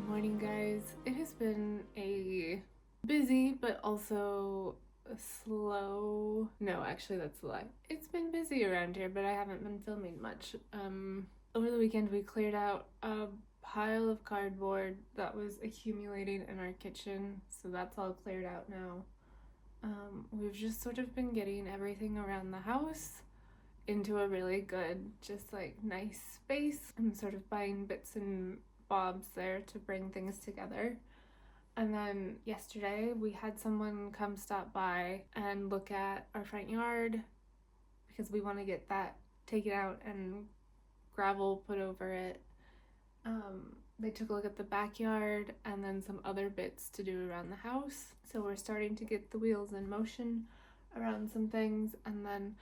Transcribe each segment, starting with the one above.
Good morning, guys. It has been a busy but also a slow. No, actually, that's a lie. It's been busy around here, but I haven't been filming much. Over the weekend, we cleared out a pile of cardboard that was accumulating in our kitchen, so that's all cleared out now. We've just sort of been getting everything around the house into a really good, just like nice space. I'm sort of buying bits and bobs there to bring things together. And then yesterday we had someone come stop by and look at our front yard because we want to get that taken out and gravel put over it. They took a look at the backyard and then some other bits to do around the house. So we're starting to get the wheels in motion around some things, and then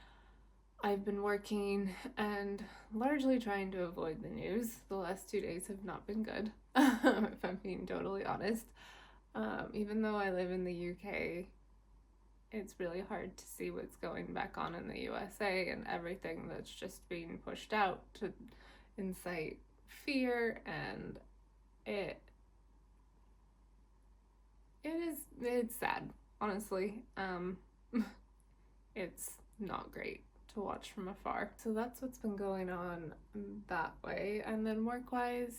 I've been working and largely trying to avoid the news. The last 2 days have not been good, if I'm being totally honest. Even though I live in the UK, it's really hard to see what's going back on in the USA and everything that's just being pushed out to incite fear, and it's sad, honestly. It's not great to watch from afar. So that's what's been going on that way. And then work-wise,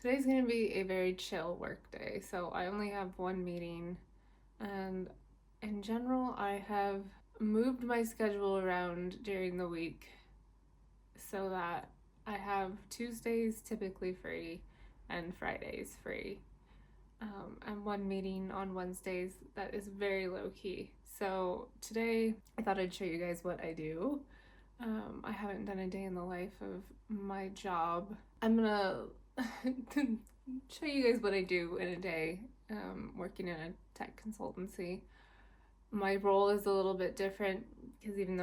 today's going to be a very chill work day. So I only have one meeting, and in general, I have moved my schedule around during the week so that I have Tuesdays typically free and Fridays free. And one meeting on Wednesdays that is very low key. So today I thought I'd show you guys what I do. I haven't done a day in the life of my job. I'm gonna show you guys what I do in a day, working in a tech consultancy. My role is a little bit different because even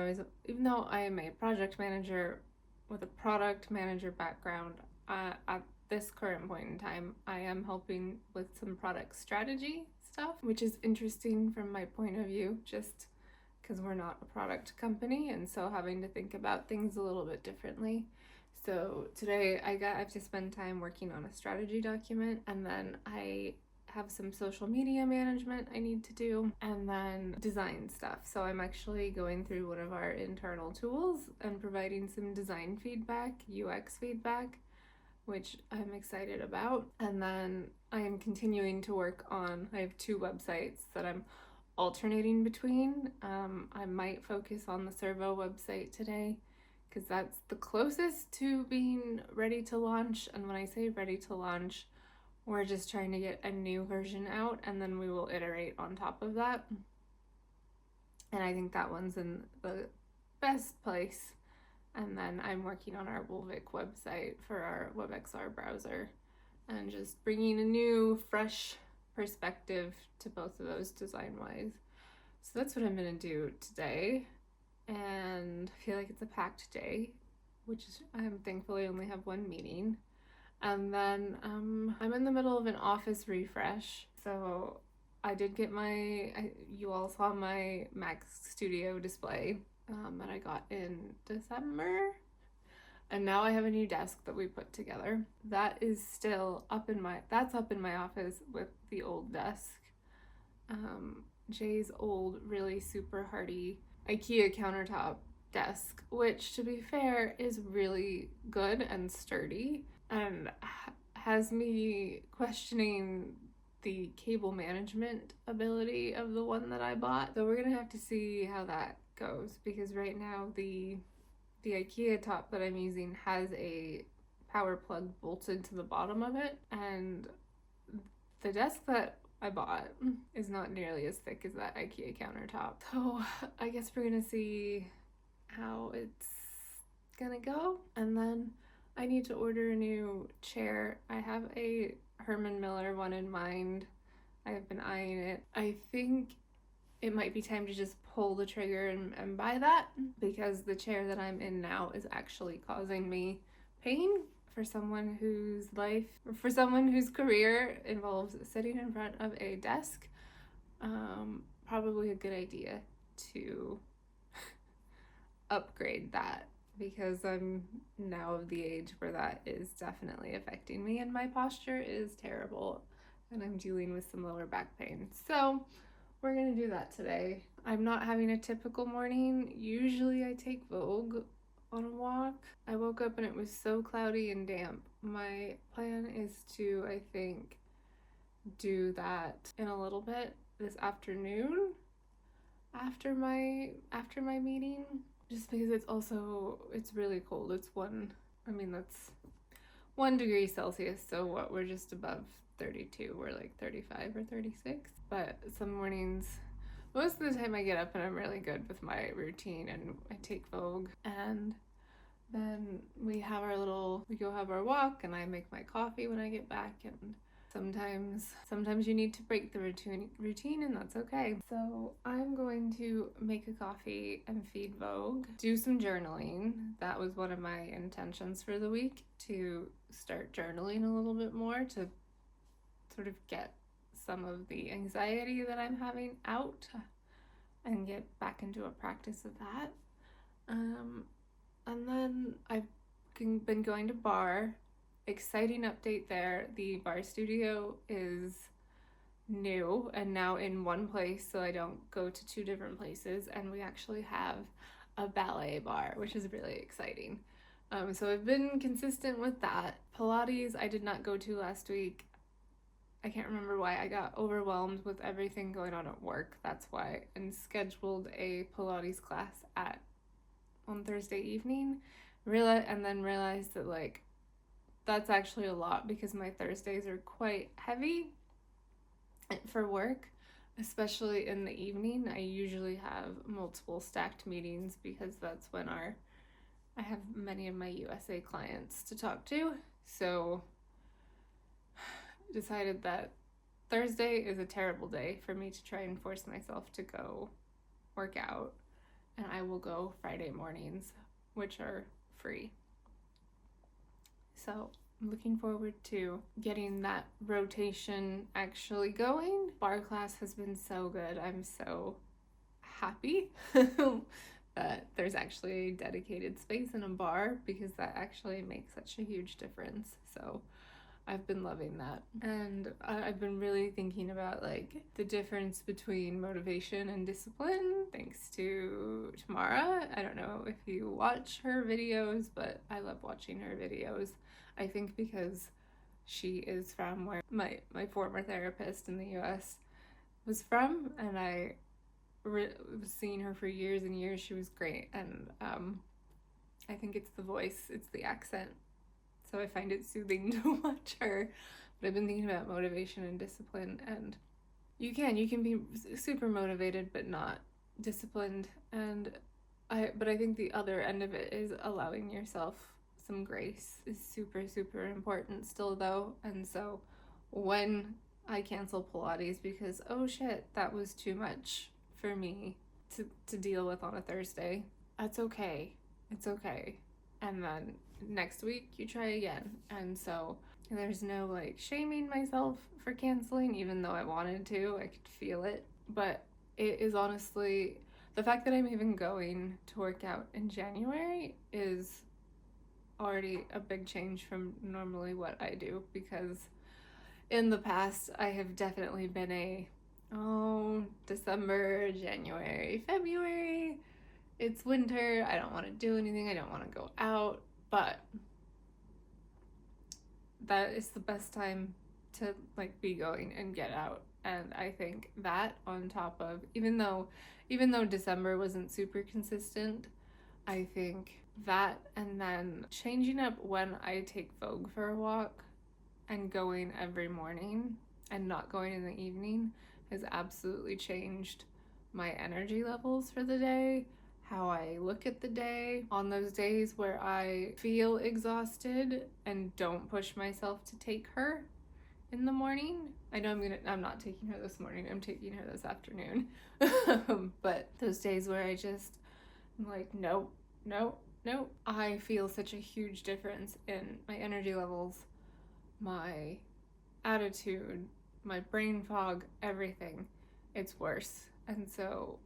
though I am a project manager with a product manager background, at this current point in time, I am helping with some product strategy stuff, which is interesting from my point of view, just because we're not a product company, and so having to think about things a little bit differently. So today I have to spend time working on a strategy document, and then I have some social media management I need to do, and then design stuff. So I'm actually going through one of our internal tools and providing some design feedback, UX feedback, which I'm excited about. And then I am continuing to work on, I have 2 websites that I'm alternating between. I might focus on the Servo website today because that's the closest to being ready to launch. And when I say ready to launch, we're just trying to get a new version out, and then we will iterate on top of that. And I think that one's in the best place. And then I'm working on our Wolvik website for our WebXR browser and just bringing a new, fresh perspective to both of those design-wise. So that's what I'm gonna do today. And I feel like it's a packed day, which is, I thankfully only have one meeting. And then I'm in the middle of an office refresh. So I did get you all saw my Mac Studio display that I got in December. And now I have a new desk that we put together. That is still that's up in my office with the old desk. Jay's old, really super hardy IKEA countertop desk, which to be fair is really good and sturdy, and has me questioning the cable management ability of the one that I bought. So we're gonna have to see how that goes, because right now the IKEA top that I'm using has a power plug bolted to the bottom of it, and the desk that I bought is not nearly as thick as that IKEA countertop. So I guess we're gonna see how it's gonna go. And then I need to order a new chair. I have a Herman Miller one in mind. I have been eyeing it. I think it might be time to just pull the trigger and buy that, because the chair that I'm in now is actually causing me pain. For someone whose career involves sitting in front of a desk, probably a good idea to upgrade that because I'm now of the age where that is definitely affecting me, and my posture is terrible, and I'm dealing with some lower back pain. So we're gonna do that today. I'm not having a typical morning. Usually I take Vogue on a walk. I woke up and it was so cloudy and damp. My plan is to, I think, do that in a little bit this afternoon after my meeting, just because it's really cold. That's 1 degree Celsius, so we're just above 32. We're like 35 or 36. But some mornings, most of the time I get up and I'm really good with my routine and I take Vogue, and then we go have our walk, and I make my coffee when I get back, and sometimes you need to break the routine, and that's okay. So I'm going to make a coffee and feed Vogue, do some journaling. That was one of my intentions for the week, to start journaling a little bit more, to sort of get some of the anxiety that I'm having out and get back into a practice of that. And then I've been going to bar. Exciting update there. The bar studio is new and now in one place, so I don't go to two different places. And we actually have a ballet bar, which is really exciting. So I've been consistent with that. Pilates, I did not go to last week. I can't remember why. I got overwhelmed with everything going on at work. That's why. And scheduled a Pilates class on Thursday evening. And then realized that that's actually a lot, because my Thursdays are quite heavy for work, especially in the evening. I usually have multiple stacked meetings because that's when I have many of my USA clients to talk to. So decided that Thursday is a terrible day for me to try and force myself to go work out, and I will go Friday mornings, which are free. So I'm looking forward to getting that rotation actually going. Bar class has been so good. I'm so happy that there's actually a dedicated space in a bar, because that actually makes such a huge difference. So I've been loving that. And I've been really thinking about the difference between motivation and discipline, thanks to Tamara. I don't know if you watch her videos, but I love watching her videos. I think because she is from where my former therapist in the US was from, and I was seeing her for years and years. She was great, and I think it's the voice, it's the accent, so I find it soothing to watch her. But I've been thinking about motivation and discipline, and you can be super motivated but not disciplined, but I think the other end of it is allowing yourself some grace is super, super important still, though. And so when I cancel Pilates because, oh shit, that was too much for me to deal with on a Thursday, that's okay. It's okay. And then next week you try again. And so there's no shaming myself for canceling, even though I wanted to. I could feel it. But it is honestly, the fact that I'm even going to work out in January is already a big change from normally what I do, because in the past I have definitely been December, January, February, it's winter, I don't want to do anything, I don't want to go out. But that is the best time to be going and get out. And I think that, on top of, even though December wasn't super consistent, I think that, and then changing up when I take Vogue for a walk and going every morning and not going in the evening, has absolutely changed my energy levels for the day, how I look at the day. On those days where I feel exhausted and don't push myself to take her in the morning, I know I'm not taking her this morning, I'm taking her this afternoon. But those days where I just, I'm like, nope, I feel such a huge difference in my energy levels, my attitude, my brain fog, everything. It's worse. And so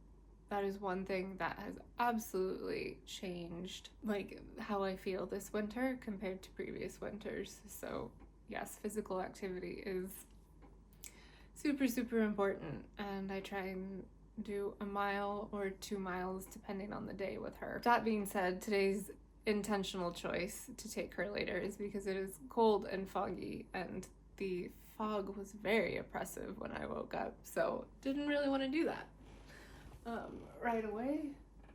that is one thing that has absolutely changed, like, how I feel this winter compared to previous winters. So yes, physical activity is super, super important, and I try and do a mile or 2 miles depending on the day with her. That being said, today's intentional choice to take her later is because it is cold and foggy, and the fog was very oppressive when I woke up, so didn't really want to do that right away,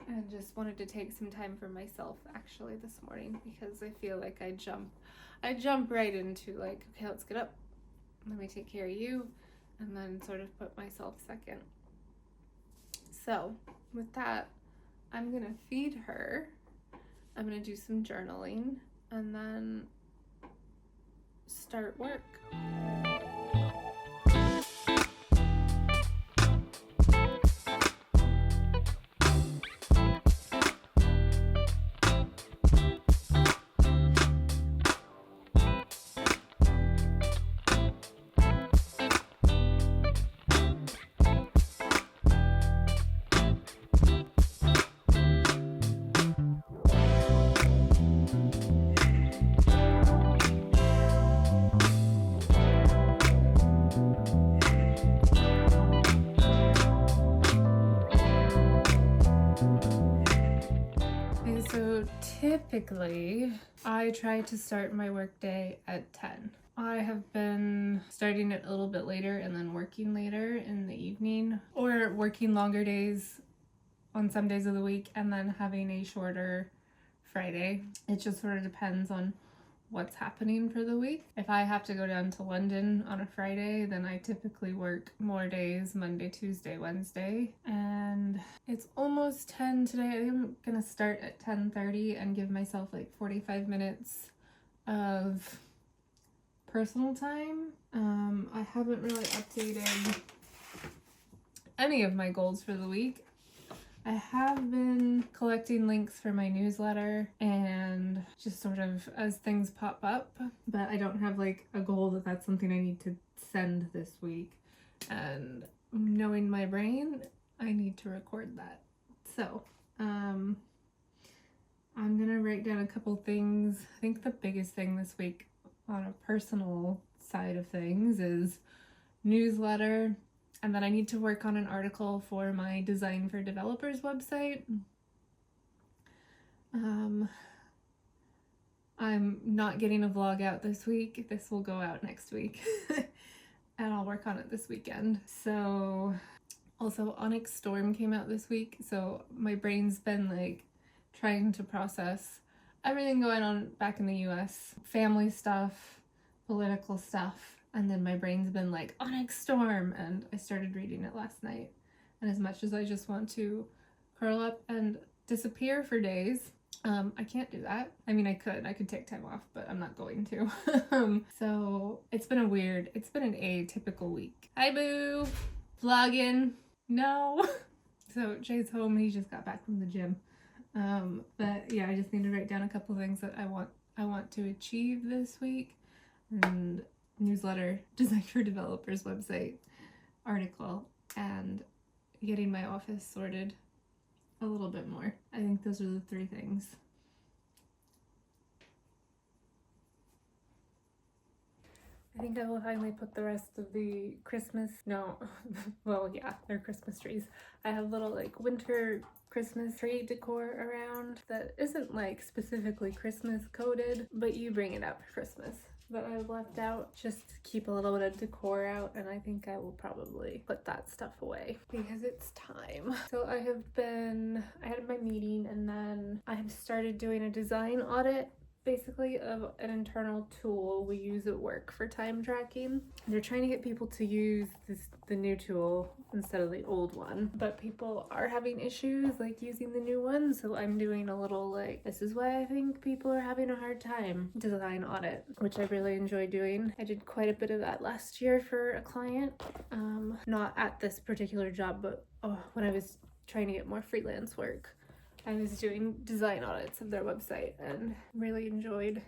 and just wanted to take some time for myself actually this morning, because I feel like I jump right into like, okay, let's get up, let me take care of you, and then sort of put myself second. So with that, I'm gonna feed her, I'm gonna do some journaling, and then start work. So typically, I try to start my workday at 10. I have been starting it a little bit later and then working later in the evening, or working longer days on some days of the week and then having a shorter Friday. It just sort of depends on what's happening for the week. If I have to go down to London on a Friday, then I typically work more days, Monday, Tuesday, Wednesday. And it's almost 10 today. I'm gonna start at 10:30 and give myself like 45 minutes of personal time. I haven't really updated any of my goals for the week. I have been collecting links for my newsletter and just sort of as things pop up, but I don't have like a goal that that's something I need to send this week. And knowing my brain, I need to record that. So, I'm gonna write down a couple things. I think the biggest thing this week on a personal side of things is newsletter. And then I need to work on an article for my Design for Developers website. I'm not getting a vlog out this week. This will go out next week. And I'll work on it this weekend. So, also Onyx Storm came out this week. So my brain's been like trying to process everything going on back in the US. Family stuff, political stuff. And then my brain's been like, Onyx Storm, and I started reading it last night. And as much as I just want to curl up and disappear for days, I can't do that. I mean, I could take time off, but I'm not going to. So it's been an atypical week. Hi, boo. Vlogging. No. So Jay's home. He just got back from the gym. But yeah, I just need to write down a couple things that I want to achieve this week. And newsletter, Design for Developers website, article, and getting my office sorted a little bit more. I think those are the 3 things. I think I will finally put the rest of the well, yeah, they're Christmas trees. I have little like winter Christmas tree decor around that isn't like specifically Christmas coded, but you bring it out for Christmas. That I've left out just to keep a little bit of decor out, and I think I will probably put that stuff away because it's time. So I had my meeting, and then I have started doing a design audit, basically, of an internal tool we use at work for time tracking. They're trying to get people to use the new tool instead of the old one, but people are having issues like using the new one, so I'm doing a little like, this is why I think people are having a hard time design audit, which I really enjoy doing. I did quite a bit of that last year for a client, not at this particular job, but when I was trying to get more freelance work. I was doing design audits of their website and really enjoyed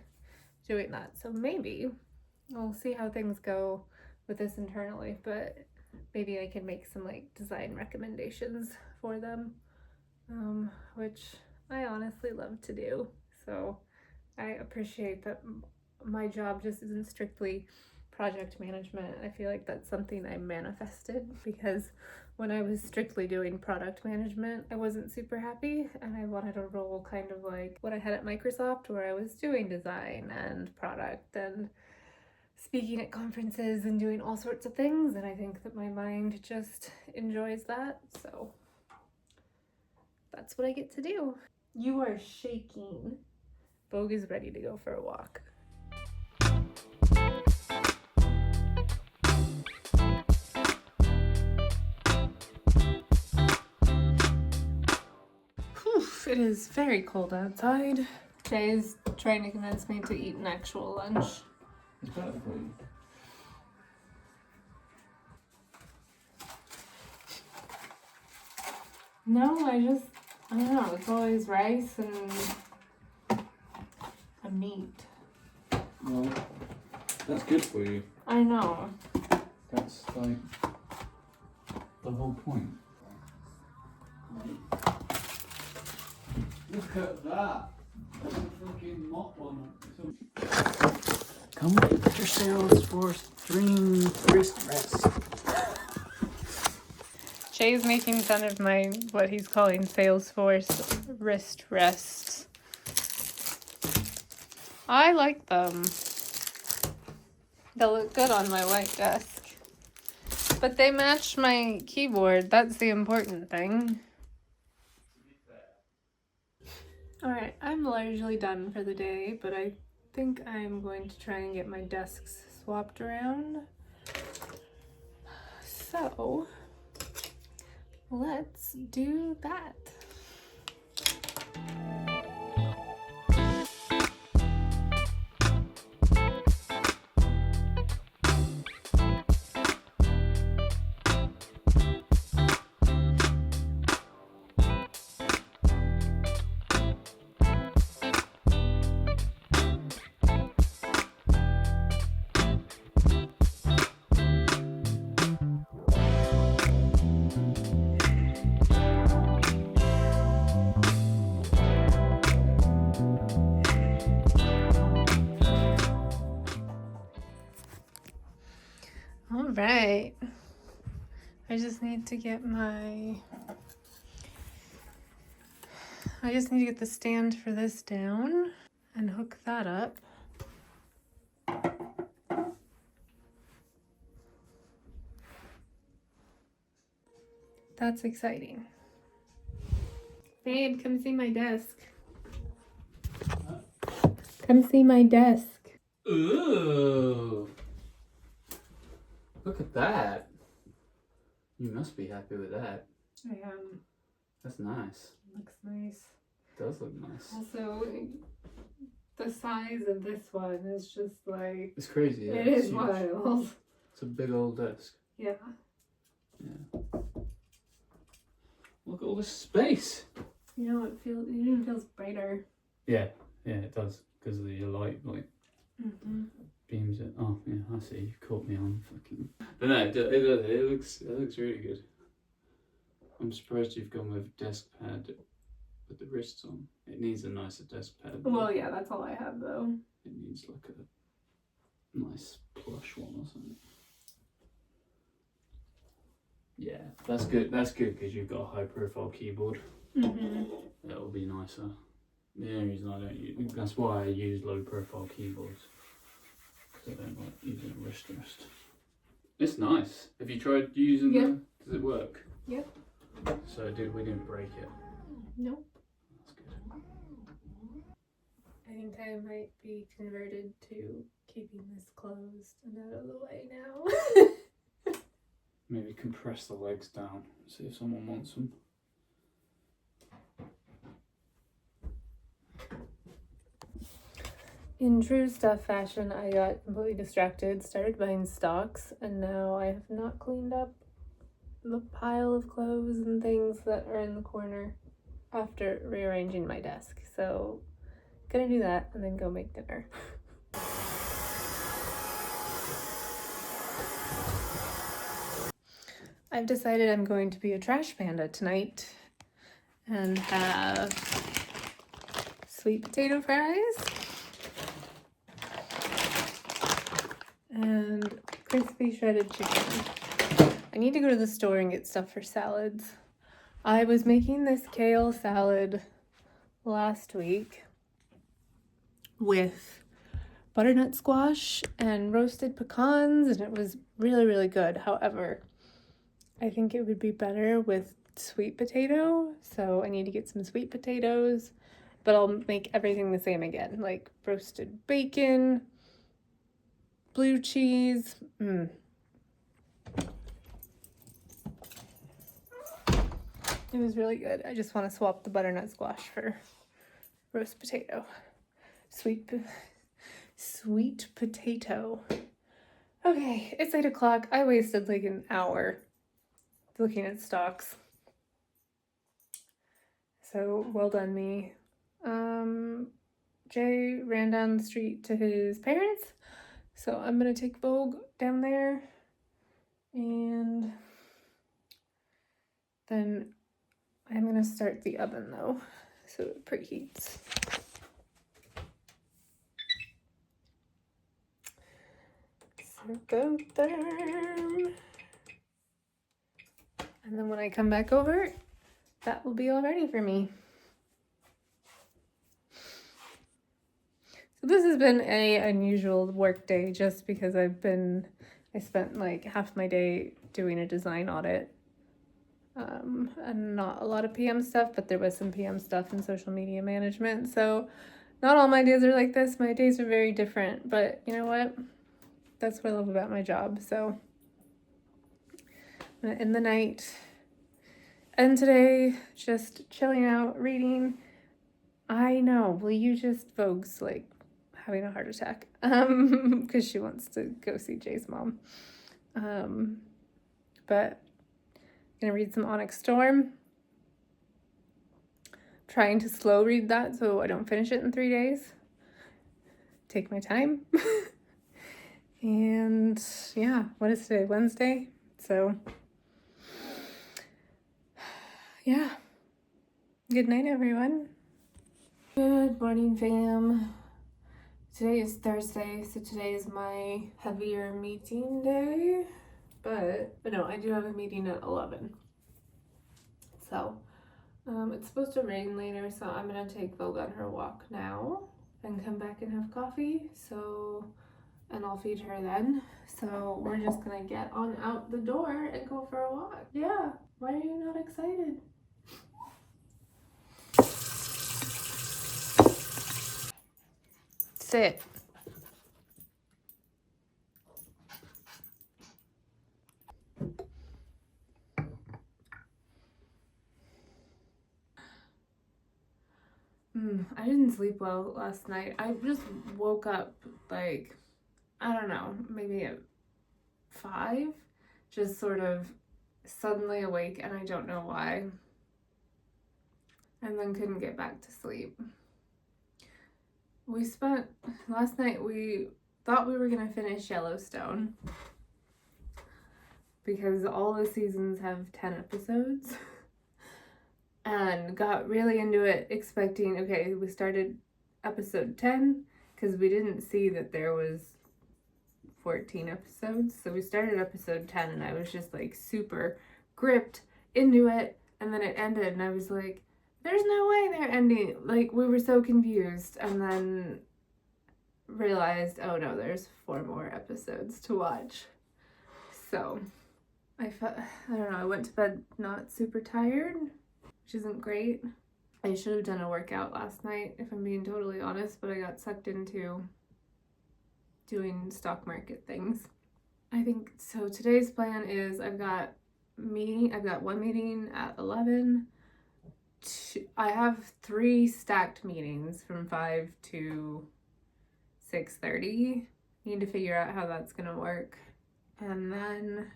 doing that. So maybe we'll see how things go with this internally, but maybe I can make some like design recommendations for them, which I honestly love to do. So I appreciate that my job just isn't strictly project management. I feel like that's something I manifested, because when I was strictly doing product management, I wasn't super happy, and I wanted a role kind of like what I had at Microsoft, where I was doing design and product and speaking at conferences and doing all sorts of things, and I think that my mind just enjoys that, so that's what I get to do. You are shaking. Vogue is ready to go for a walk. It is very cold outside. Jay is trying to convince me to eat an actual lunch. Is that for you? No, I don't know, it's always rice and a meat. Well, that's good for you. I know. That's like the whole point. Look at that. There's a fucking mop on it. Come with your Salesforce Dream wrist rest. Jay's making fun of my, what he's calling Salesforce wrist rests. I like them. They look good on my white desk. But they match my keyboard. That's the important thing. Alright, I'm largely done for the day, but I think I'm going to try and get my desks swapped around. So, let's do that. All right. I just need to get the stand for this down and hook that up. That's exciting. Babe, come see my desk. Come see my desk. Ooh. Look at that. You must be happy with that. I am. That's nice. Looks nice. It does look nice. Also, the size of this one is just like... It's crazy. Yeah, it is huge. wild. It's a big old desk. Yeah. Yeah. Look at all this space. You know, it even feels brighter. Yeah, it does, because of your light beams it. Oh yeah, I see. You caught me on fucking. But no, it looks really good. I'm surprised you've gone with desk pad with the wrists on. It needs a nicer desk pad. Well, yeah, that's all I have though. It needs like a nice plush one or something. Yeah, that's good. That's good because you've got a high-profile keyboard. That will be nicer. The only reason I don't use, that's why I use low-profile keyboards. Because I don't like using a wrist rest. It's nice. Have you tried using them? Does it work? Yep. So we didn't break it. Nope. That's good. I think I might be converted to keeping this closed and out of the way now. Maybe compress the legs down. See if someone wants them. In true stuff fashion, I got completely distracted, started buying stocks, and now I have not cleaned up the pile of clothes and things that are in the corner after rearranging my desk. So, gonna do that and then go make dinner. I've decided I'm going to be a trash panda tonight. and have sweet potato fries and crispy shredded chicken. I need to go to the store and get stuff for salads. I was making this kale salad last week with butternut squash and roasted pecans, and it was really, really good. However, I think it would be better with sweet potato, so I need to get some sweet potatoes, but I'll make everything the same again, like roasted bacon, blue cheese. It was really good. I just want to swap the butternut squash for roast potato. Sweet potato. Okay, it's 8 o'clock. I wasted like an hour looking at stocks. So well done me. Jay ran down the street to his parents. So I'm gonna take Vogue down there, and then I'm gonna start the oven though, so it preheats. Circotherm. And then when I come back over, that will be all ready for me. So this has been a unusual work day just because I spent like half my day doing a design audit. And not a lot of PM stuff, but there was some PM stuff in social media management. So not all my days are like this. My days are very different, but you know what? That's what I love about my job. So I'm gonna end the night. And today, just chilling out, reading. I know, will you just Vogue's like having a heart attack because she wants to go see Jay's mom. But gonna read some Onyx Storm. Trying to slow read that so I don't finish it in 3 days. Take my time. And yeah, what is today? Wednesday? So yeah. Good night, everyone. Good morning, fam. Today is Thursday, so today is my heavier meeting day. But no, I do have a meeting at 11. So it's supposed to rain later, so I'm gonna take Vogue on her walk now and come back and have coffee. And I'll feed her then. So we're just gonna get on out the door and go for a walk. Yeah, why are you not excited? Sit. I didn't sleep well last night. I just woke up like, I don't know, maybe at 5, just sort of suddenly awake, and I don't know why. And then couldn't get back to sleep. Last night we thought we were gonna finish Yellowstone because all the seasons have 10 episodes. And got really into it expecting, okay, we started episode 10 because we didn't see that there was 14 episodes. So we started episode 10 and I was just like super gripped into it, and then it ended and I was like, there's no way they're ending. Like, we were so confused, and then realized, oh no, there's 4 more episodes to watch. So I don't know, I went to bed not super tired, which isn't great. I should have done a workout last night, if I'm being totally honest, but I got sucked into doing stock market things. I think, so today's plan is I've got one meeting at 11. I have 3 stacked meetings from 5 to 6:30. Need to figure out how that's gonna work. And then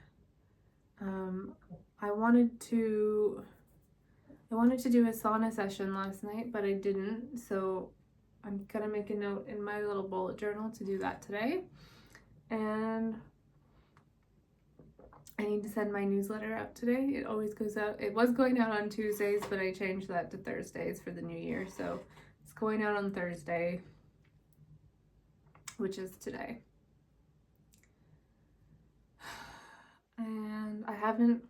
I wanted to do a sauna session last night, but I didn't, so I'm gonna make a note in my little bullet journal to do that today. And I need to send my newsletter out today. It always goes out. It was going out on Tuesdays, but I changed that to Thursdays for the new year. So it's going out on Thursday, which is today. And I haven't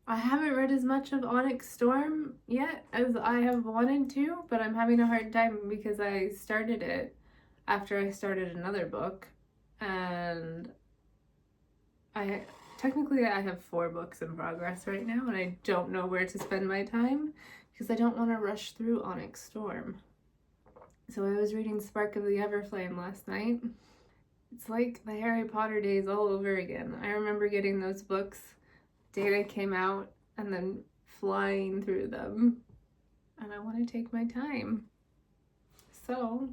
read as much of Onyx Storm yet as I have wanted to, but I'm having a hard time because I started it after I started another book, and I have 4 books in progress right now, and I don't know where to spend my time because I don't want to rush through Onyx Storm. So I was reading Spark of the Everflame last night. It's like the Harry Potter days all over again. I remember getting those books the day they came out and then flying through them, and I want to take my time. So,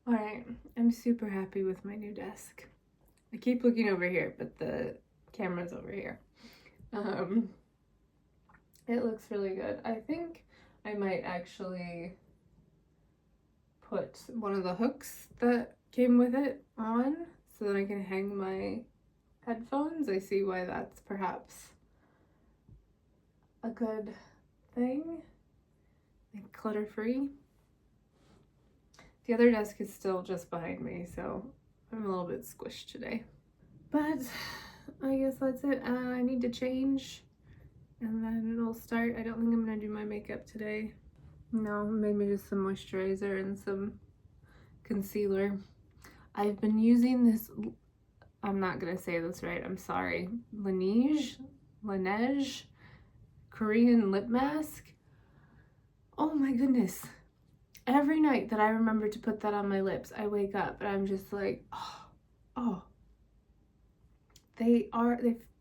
alright, I'm super happy with my new desk. I keep looking over here, but the camera's over here. It looks really good. I think I might actually put one of the hooks that came with it on so that I can hang my headphones. I see why that's perhaps a good thing, like clutter-free. The other desk is still just behind me, so I'm a little bit squished today. But I guess that's it. I need to change and then it'll start. I don't think I'm gonna do my makeup today. No, maybe just some moisturizer and some concealer. I've been using this, I'm not gonna say this right, I'm sorry, Laneige Korean lip mask. Oh my goodness. Every night that I remember to put that on my lips, I wake up and I'm just like, oh.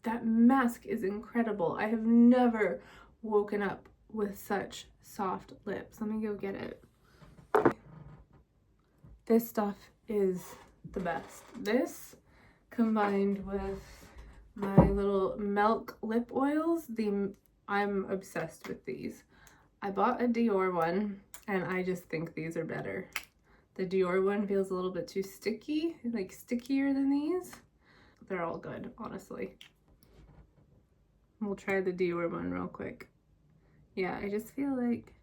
That mask is incredible. I have never woken up with such soft lips. Let me go get it. This stuff is the best. This combined with my little Milk lip oils, I'm obsessed with these. I bought a Dior one and I just think these are better. The Dior one feels a little bit too sticky, like stickier than these. They're all good, honestly. We'll try the Dior one real quick. Yeah, I just feel like,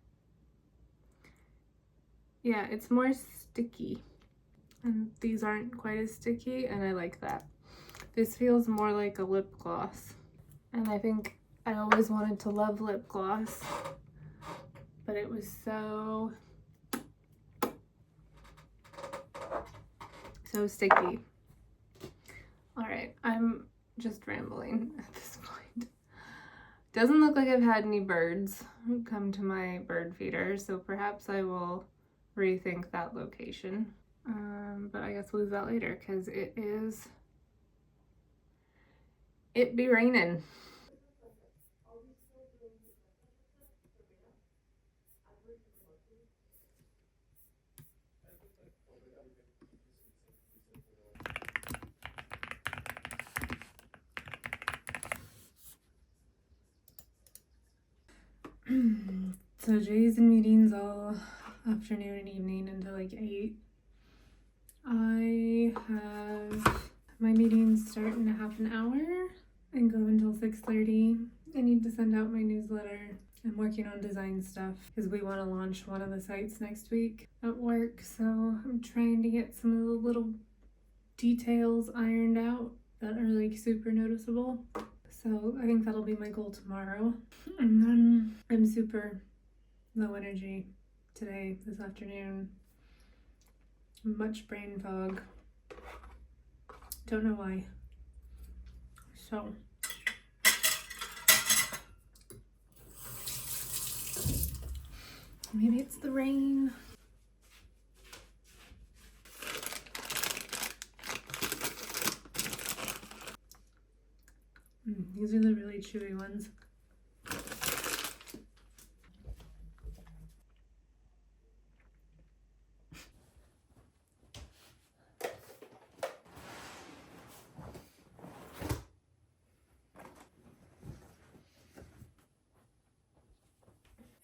yeah, it's more sticky. And these aren't quite as sticky, and I like that. This feels more like a lip gloss. And I think I always wanted to love lip gloss, but it was so sticky. All right, I'm just rambling at this point. Doesn't look like I've had any birds come to my bird feeder, so perhaps I will rethink that location. But I guess we'll lose that later because it be raining. So Jay's in meetings all afternoon and evening until like 8. I have my meetings start in a half an hour and go until 6:30. I need to send out my newsletter. I'm working on design stuff because we want to launch one of the sites next week at work, so I'm trying to get some of the little details ironed out that are like super noticeable. So I think that'll be my goal tomorrow. And then I'm super low energy today, this afternoon. Much brain fog. Don't know why. So maybe it's the rain. These are the really chewy ones.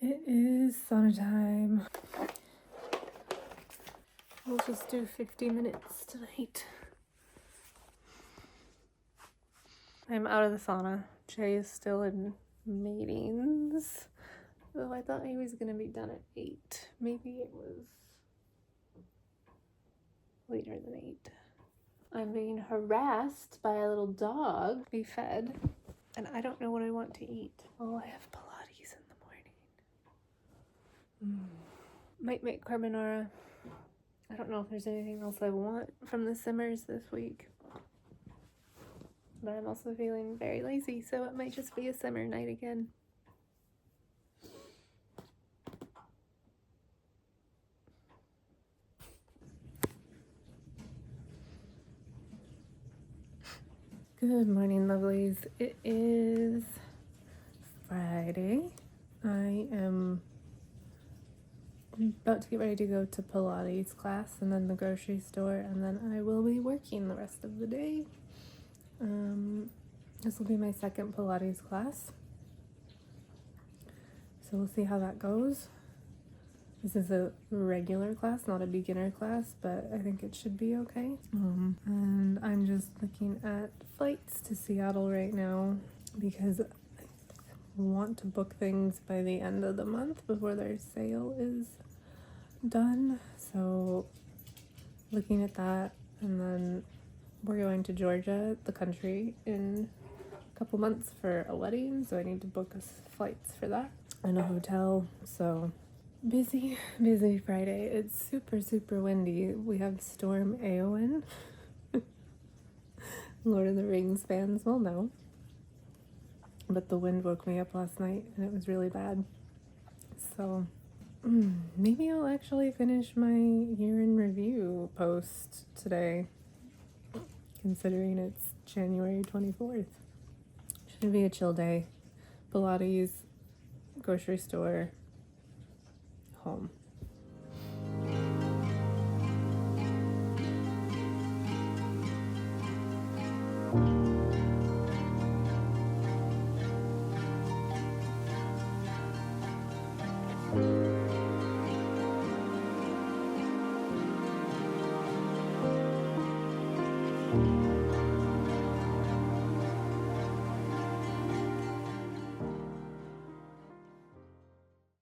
It is sauna time. We'll just do 50 minutes tonight. I'm out of the sauna. Jay is still in meetings. Oh, I thought he was gonna be done at 8. Maybe it was later than 8. I'm being harassed by a little dog. Be fed. And I don't know what I want to eat. Oh, I have Pilates in the morning. Might make carbonara. I don't know if there's anything else I want from the simmers this week. But I'm also feeling very lazy, so it might just be a simmer night again. Good morning, lovelies. It is Friday. I am about to get ready to go to Pilates class and then the grocery store, and then I will be working the rest of the day. This will be my second Pilates class, so we'll see how that goes. This is a regular class, not a beginner class, but I think it should be okay. And I'm just looking at flights to Seattle right now because I want to book things by the end of the month before their sale is done. So looking at that, and then we're going to Georgia, the country, in a couple months for a wedding, so I need to book us flights for that and a hotel. So busy Friday. It's super windy. We have Storm Eowyn. Lord of the Rings fans will know. But the wind woke me up last night and it was really bad. So maybe I'll actually finish my year in review post today, considering it's January 24th. Should be a chill day. Pilates, grocery store, home.